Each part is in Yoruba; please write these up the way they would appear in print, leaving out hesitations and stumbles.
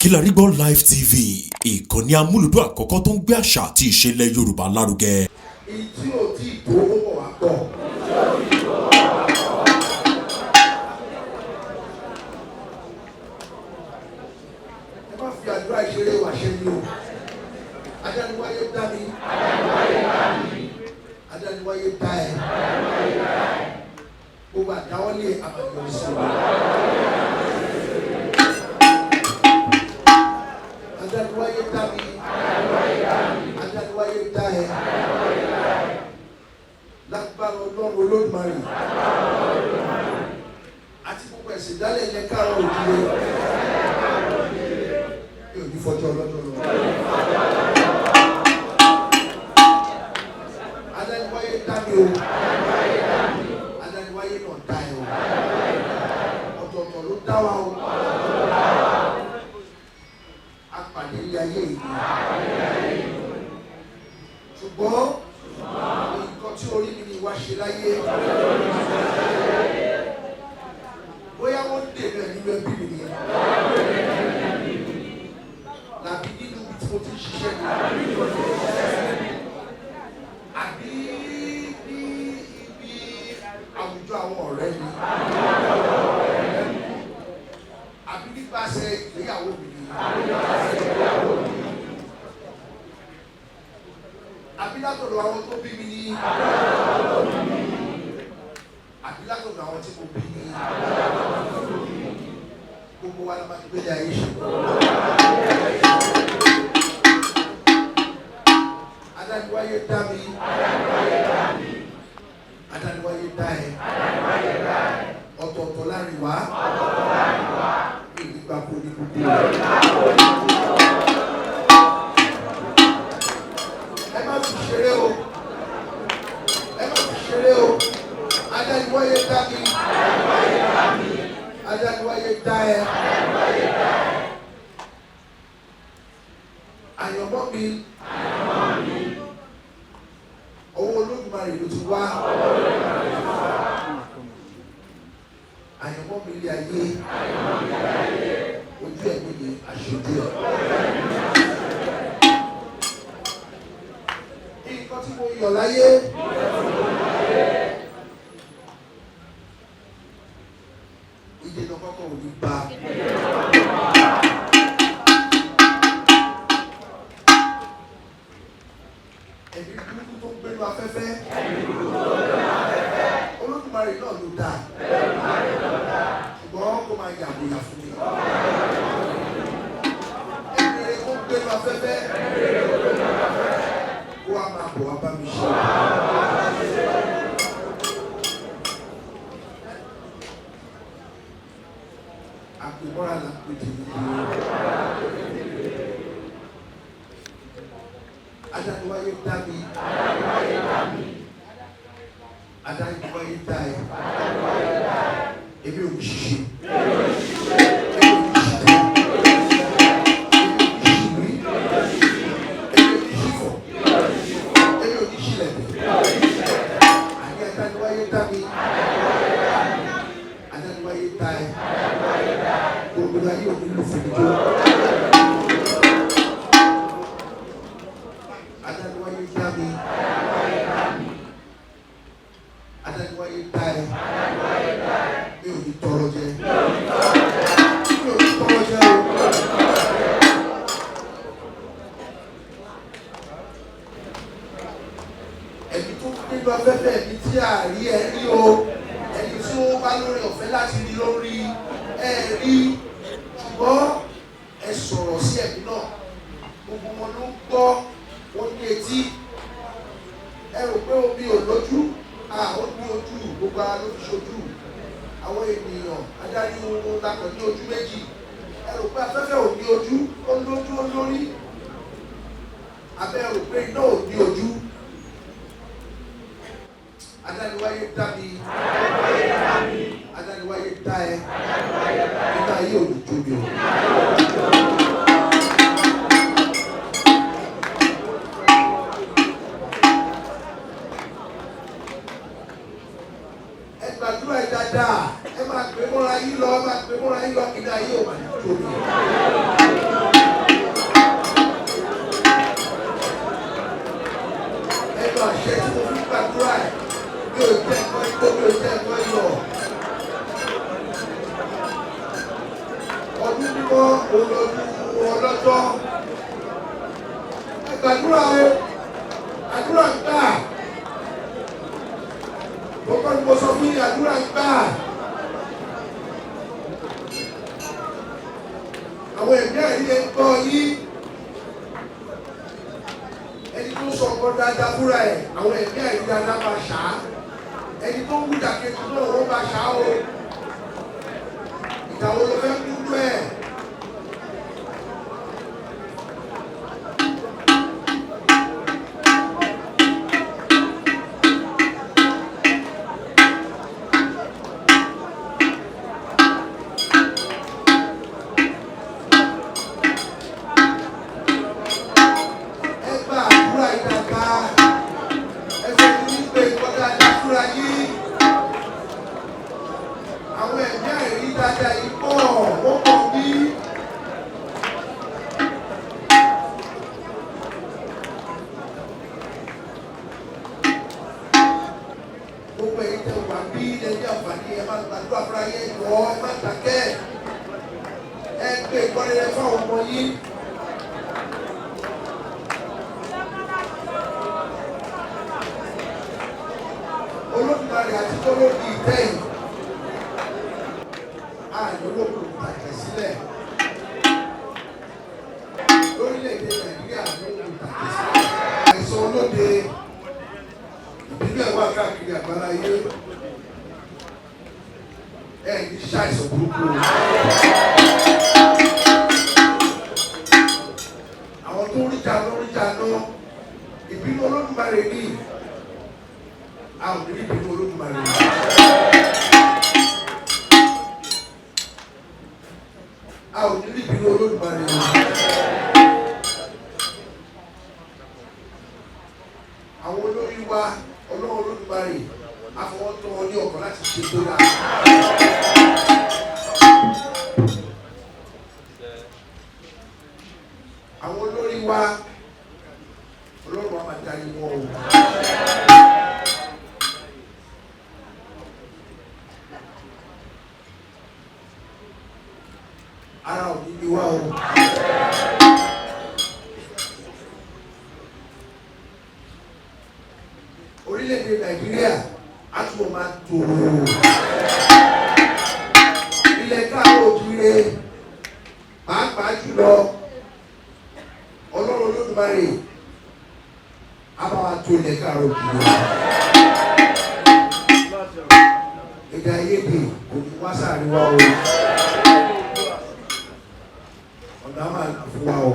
Kilarigbo Live TV, ìkànnì amúlùdún àkọ́kọ́ tó ń gbé àṣà àti ìṣẹ̀lẹ̀ Yorùbá lárugẹ. Ìtí ò tí ì tó owó wà pọ̀. Ẹ má fi àdúrà ìṣeré wà ṣe ni o. Adániwáyé dá mi. Adániwáyé dá ẹ. Gbogbo àdáwọ́lé àbàyọ̀ sí wa. Adániwáyé dá mi. Adániwáyé dá ẹ. Lágbára Ọlọ́run Olódùmarè. Àti gbogbo ẹ̀sìn dálẹ̀ ilẹ̀ káàárọ̀ òjìlé. Yóò ní fọjọ́ ọlọ́jọ́ lọ. Adániwáyé dá mi o. Adániwáyé náà dá ẹ o. Ọ̀tọ̀ọ̀tọ̀ ló dá wa o. Apàdé ilé ayé yìí. Ṣùgbọ́n nǹkan tí orí mi ni wá ṣe láyé. Bóyá wọ́n dènà nínú ẹbí mi ni. Làbí nínú ibi tí mo ti ń ṣiṣẹ́ ni. Àbí ní ibi àwùjọ àwọn ọ̀rẹ́ mi. Àbí nípasẹ̀ ìgbéyàwó mi ni. Àbí látọ̀dọ̀ àwọn tó bí mi ní. Àbí látọ̀dọ̀ àwọn tí mo bí ní. Gbogbo wa la máa gbé ní ayé ṣe. Adániwáyé dá mi. Adániwáyé dá ẹ. Ọ̀tọ̀ọ̀tọ̀ láàrin wá. Ìgbà kò ní gbogbo. Ẹ má fi ṣeré o. Ẹ má fi ṣeré o. Adániwáyé dá mi. Adániwáyé dá ẹ. Àyànmọ́ mi. Owó Olódùmarè ló ti wá. Àyànmọ́ mi ilé ayé. Ojú ẹ̀mí ni àṣojú ẹ̀. Nǹkan tí mo yàn láyé. Ìdènà kọ́kọ́ ò ní bá. Ẹ̀mí burúkú tó ń gbénu afẹ́fẹ́. Olódùmarè náà ló dá. Ṣùgbọ́n kó máa yàgòyà fún mi. Ẹ̀mí rẹ̀ kó ń gbénu afẹ́fẹ́. Kó wá máa bọ̀ wá bá mi ṣe. Àpèmọ́ra là ń pè tèmi. Adániwáyé dá mi. Adániwáyé dá ẹ. Èmi ò ní ṣiṣẹ́. Èmi ò ní ṣiṣẹ́. Èmi ò ní ṣìwí. Èmi ò ní ṣìfọ̀. Èmi ò ní ṣìlẹ̀dẹ̀. Àní adániwáyé dá mi. Adániwáyé dá ẹ. Gbogbo ayé ò ní lù fún mi jó. Adániwáyé dá mi. Adániwáyé dá ẹ. Mi ò ní tọrọ jẹ. Mi ò ní tọrọ jẹ o. Ẹni tó nínú afẹ́fẹ́ ẹni tí a rí ẹ rí o. Ẹni tí ó bá lórí ọ̀fẹ́ láti rí lórí ẹ rí. Ṣùgbọ́n ẹ sọ̀rọ̀ sí ẹ̀mí náà. Gbogbo wọn ló ń gbọ́. Wọ́n ní etí. Ẹ rò pé omi ò lójú. Ó ní ojú. Gbogbo ara ló fi ṣojú. Àwọn ènìyàn adarí ohun lakọ̀ ní ojú méjì. Ẹ rò pé afẹ́fẹ́ ò ní ojú. Ó lójú ó lórí. Abẹ́ rò pé iná ò ní ojú. Adániwáyé dá mi. Adániwáyé dá ẹ. Iná ayé ò ní jó mi o. Ẹ gbàdúrà ẹ dáadáa. Ẹ máa gbé mọ́ra yín lọ. Ẹ máa gbé mọ́ra yín lọ. Iná ayé ò máa ní jó mi. gbogbo ìjẹ́ ẹ̀kọ́ ìlọ. Ọdún mímọ́ olódún ọlọ́jọ́. Ẹ gbàdúrà o, àdúrà ń gbà. Gbogbo ni mo sọ fún yín, àdúrà ń gbà. Àwọn ẹ̀mí àìrí ẹ̀ ń gbọ́ yín. Ẹni tó sọ ọkọ dáadáa fúnra ẹ̀, àwọn ẹ̀mí àìrí dáadáa máa ṣá. Ẹni tó ń wú ìdàkejì náà wọ́n máa ṣá o. Ìdáwó ló fẹ́ dúdú ẹ̀. Àwọn ẹ̀mí àìrí dáadáa yìí pọ̀, ó pọ̀ bí. Gbogbo èyí tẹ wà bí lẹ́yìn àǹfààní ẹ máa gbàdúrà fúnra yẹn ìwọ ẹ má dákẹ́. Ẹ gbé ìkọ́lẹ́lẹ́ fún àwọn ọmọ yìí. Olódùmarè àti tọ́lọ́dì ìtẹ́yìn. Àyọ̀lókun tàkẹ́ sílẹ̀. Lórílẹ̀-èdè Nàìjíríà lókun tàkẹ́ sílẹ̀. Àìsàn olóde ìbílẹ̀ wà káàkiri àgbáláyé. Ẹ ní ṣàìsàn burúkú. Àwọn tó rí jáná ìbínú Olódùmarè ní. A ò ní ìbínú Olódùmarè ní. A ò ní ìbínú Olódùmarè ní. Àwọn olórí wa Ọlọ́run Olódùmarè afọwọ́tọ́ wọn ní ọkàn láti ṣe tó dáa. Àwọn olórí wa Ọlọ́run wa máa darí wọn o. Ara ò ní ní wá o. Orílẹ̀-èdè Nàìjíríà á tún máa tòrò. Ilẹ̀ káàárọ̀ oòjíire pàápàá jùlọ Ọlọ́run Olódùmarè á bá wa tó ilẹ̀ káàárọ̀ oòjíire. Èdè àìyedè kò ní wá sáàrin wa o. Ọ̀nà máa fún wa o.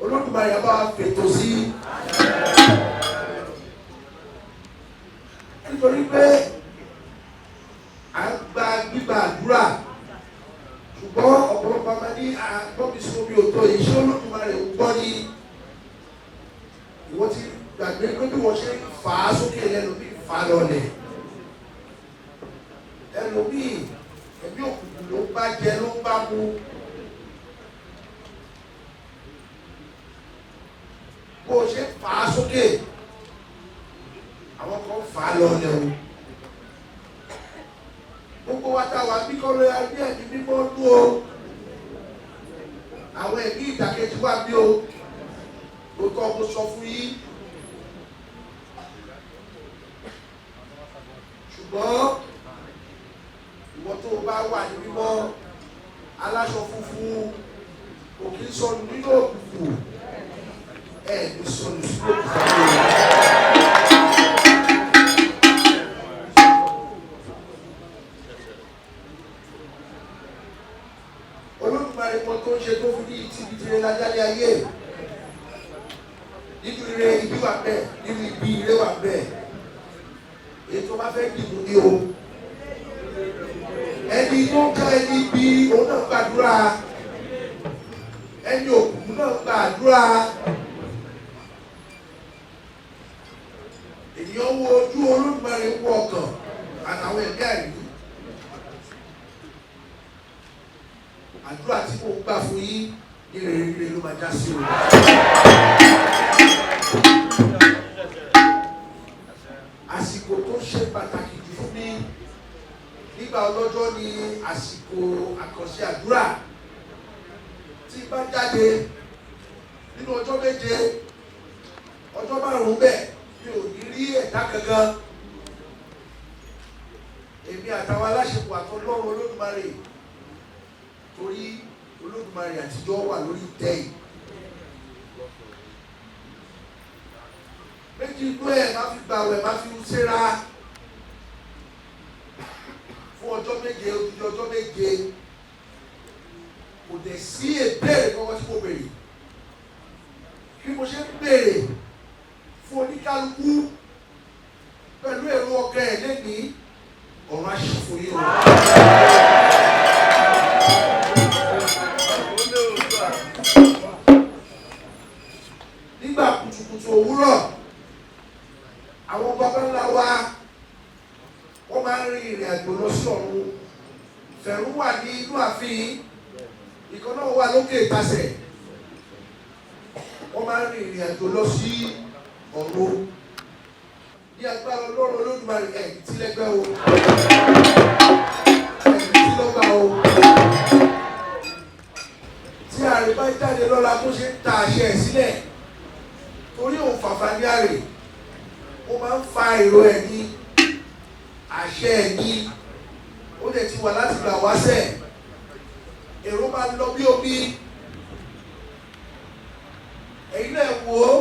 Olódùmarè á bá wa fètò sí. Nítorí pé à ń gba gbígba àdúrà ṣùgbọ́n ọ̀pọ̀lọpọ̀ máa ní àgbọ̀bísí omi òtó yìí ṣé Olódùmarè ń gbọ́ ní ìwọ́n ti gbàgbé pé bí wọ́n ṣe ń fà á sókè lẹ́lòmíì fà á lọlẹ̀. Ẹlòmíì ẹ̀mí òkùnkùn ló ń bá jẹ ló ń bá mu. Bó o ṣe fà á sókè àwọn kan fà á lọlẹ̀ o. Gbogbo wa ta wà bí kọ́lọ́ ya bí ẹ̀mí mímọ́ nú o. Àwọn ẹ̀mí ìdàkejì wà bí o. Lóòótọ́ mo sọ fún yín. Ṣùgbọ́n ìwọ tó o bá wà ní mímọ́ aláṣọ funfun kò kí ń sọnù nínú òkùnkùn ẹ̀ ní sọnù sínú òkùnkùn. Olódùmarè mọ tó ń ṣe tó fún ní ìtìbìtìrẹ lájálẹ ayé. Nínú ire ibi wà bẹ́ẹ̀, nínú ibi ire wà bẹ́ẹ̀. Èyí tó bá fẹ́ dìbò ní o. Ẹni tó ń ká ẹni bí òun náà gbàdúrà. Ẹni òkùnkùn náà gbàdúrà. Ènìyàn wo ojú Olódùmarè wọ ọkàn àtàwọn ẹ̀mí àìrí. Àdúrà tí mo gbà fún yín ní rere ló máa já sí o. nígbà ọlọ́jọ́ ní àsìkò àkànṣe àdúrà tí bá jáde nínú ọjọ́ méje ọjọ́ márùn-ún bẹ́ẹ̀ mi ò ní rí ẹ̀dá kankan èmi àtàwọn aláṣepọ̀ àtọlọ́run Olódùmarè torí Olódùmarè àtijọ́ wà lórí tẹ́yì méjì inú ẹ̀ má fi gbàwẹ̀ má fi ṣera fún ọjọ́ méje odidi ọjọ́ méje kò dẹ̀ sí ìbéèrè kankan tí mo béèrè bí mo ṣe ń béèrè fún oníkálukú pẹ̀lú èrò ọkàn ẹ̀ lẹ́nìí ọ̀run aṣòfò yìí o. Nígbà kùtùkùtù òwúrọ̀ àwọn baba ńlá wa wọ́n máa ń rin ìrìn àjò lọ sí ọ̀run. Fẹ̀rù wà ní inú ààfin, ìkan náà wà lókè ìtasẹ̀. Wọ́n máa ń rin ìrìn àjò lọ sí ọ̀run. Ní agbára Ọlọ́run Olódùmarè ẹ̀yìn tí lẹ́gbẹ́ o, ẹ̀yìn tí lọ́gbà o. Tí ààrẹ bá jáde lọ́la tó ṣe ń ta àṣẹ ẹ̀ sílẹ̀, torí òun fàfà ní ààrẹ, ó máa ń fa èrò ẹ̀ ní àṣẹ ẹ̀ ní, ó dẹ̀ ti wà láti gbà wáṣẹ̀, èrò máa ń lọ bí omi. Ẹ̀yin náà wò ó.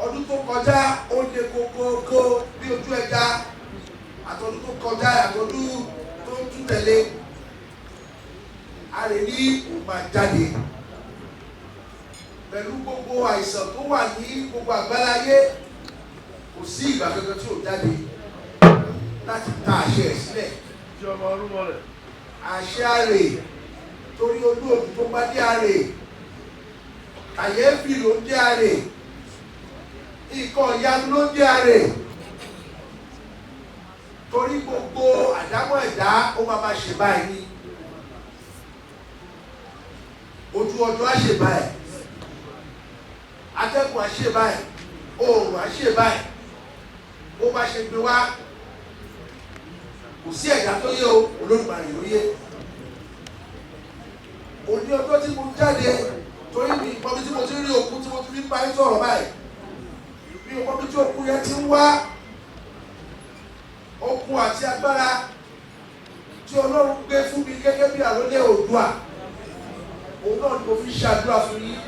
Ọdún tó kọjá ó lé kókókó bí ojú ẹja, àtọdún tó kọjá àtọdún tó tún tẹ̀lé a lè ní òmà jáde pẹ̀lú gbogbo àìsàn tó wà ní gbogbo àgbáláyé, kò sí ìgbà kankan tí ò jáde láti ta àṣẹ ẹ̀ sílẹ̀. Àṣẹ àrè torí olú òdù tó bá dé àrè, kàyéfì ló ń dé àrè, ìkọ̀ ìyanu ló ń jẹ́ àrè torí gbogbo àdámọ̀ ẹ̀dá ó máa ṣe báyìí ní ojú ọjọ́ á ṣe báyìí, atẹ́gùn á ṣe báyìí, oòrùn á ṣe báyìí, ó bá ṣe gbé wá kò sí ẹ̀dá tó yé o, Olódùmarè ló yé. Òní ọjọ́ tí mo jáde torí mi ìpọ́nmi tí mo ti rí òkú tí mo ti fi ń bá yín sọ̀rọ̀ báyìí, bí ọmọ bí tí okun yẹn ti ń wá okun àti agbára tí Ọlọ́run gbé fún mi gẹ́gẹ́ bí àrólé Oòduà, òun náà ni mo fi ṣàdúrà fún yín,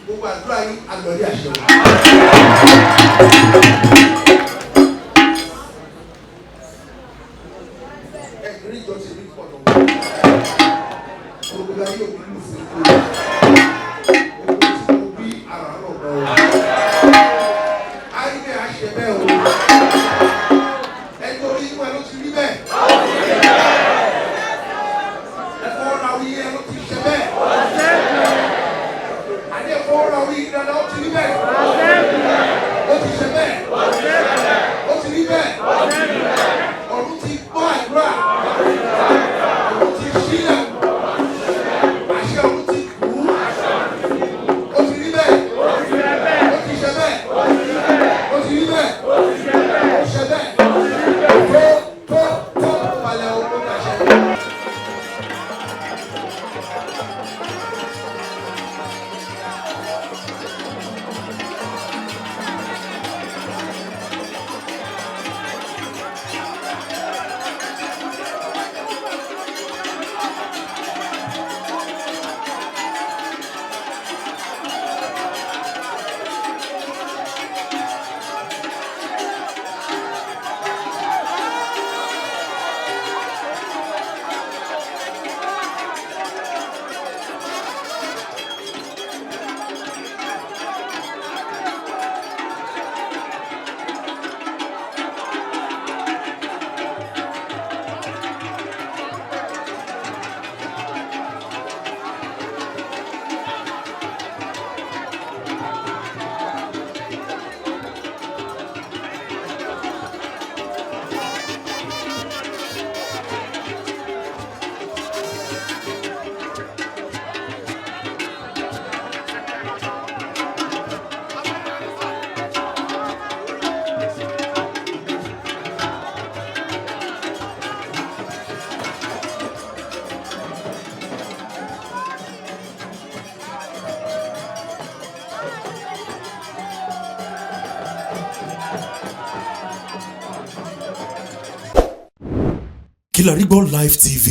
gbogbo àdúrà yín àlọ́lé àṣẹ wọn. Ẹ̀gbìn ìjọ ti rí pọ̀ lọ́wọ́ gbogbo ayé òkú lù fún ikú gbogbo tí mo bí àrà náà lọ́wọ́. Amen. Kilarigbo Live TV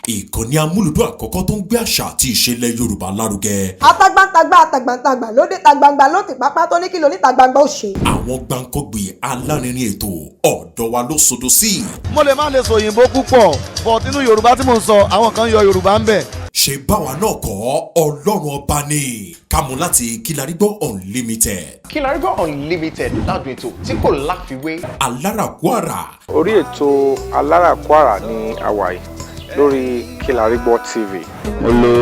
ìkànnì amúlùdún àkọ́kọ́ tó ń gbé àṣà àti ìṣẹ̀lẹ̀ Yorùbá lárugẹ. Atagbantagba lóde tagbangba ló ti pápá tó ní kí lóní tagbangba ó ṣe. Àwọn gbàǹkọ́gbì alárinrin ètò ọ̀dọ́ wa ló sodo sí. Mo lè má lè sọ òyìnbó púpọ̀ but nínú Yorùbá tí mo ń sọ àwọn kan yọ Yorùbá ń bẹ̀. Ṣé báwa náà kọ́ Ọlọ́run ọba ni kámú láti Kilarigbo Unlimited. Kilarigbo Unlimited ládùn ètò tí kò láfiwé. Alárakúàrà. Orí ètò Alárakúàrà ní àwàyè lórí Kilarigbo TV. Mo lo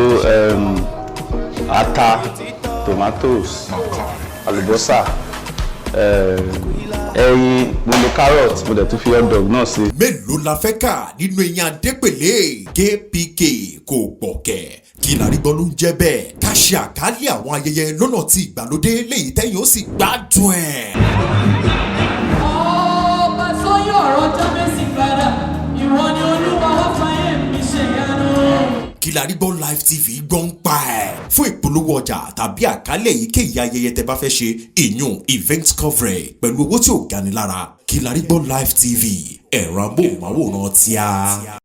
ata, tomatoes, àlùbọ́sà, ẹyin, mo lo carrot, mo dẹ̀ tún fi hot dog náà sí. Mélòó la fẹ́ kà nínú eyín Adépèlé KPK kò gbọ̀kẹ̀. Kilarigbo ló ń jẹ́ bẹ́ẹ̀. Ká ṣe àkálẹ̀ àwọn ayẹyẹ lọ́nà tí ìgbàlódé léyìí tẹ́yìn ó sì gbádùn ẹ̀. Ọba sọ́yọ̀ ọ̀rọ̀ Jábésì padà, ìwọ ni Olúwa wá fàyè mi ṣèyanu. Kilarigbo Live TV gbọ́ ń pa ẹ̀. Fún ìpolówó ọjà tàbí àkálẹ̀ èyíkéyìí ayẹyẹ tẹ́ bá fẹ́ ṣe ìyún event coverage pẹ̀lú owó tí ò gani lára. Kilarigbo Live TV ẹ̀rọ amóhùnmáwòrán tíá.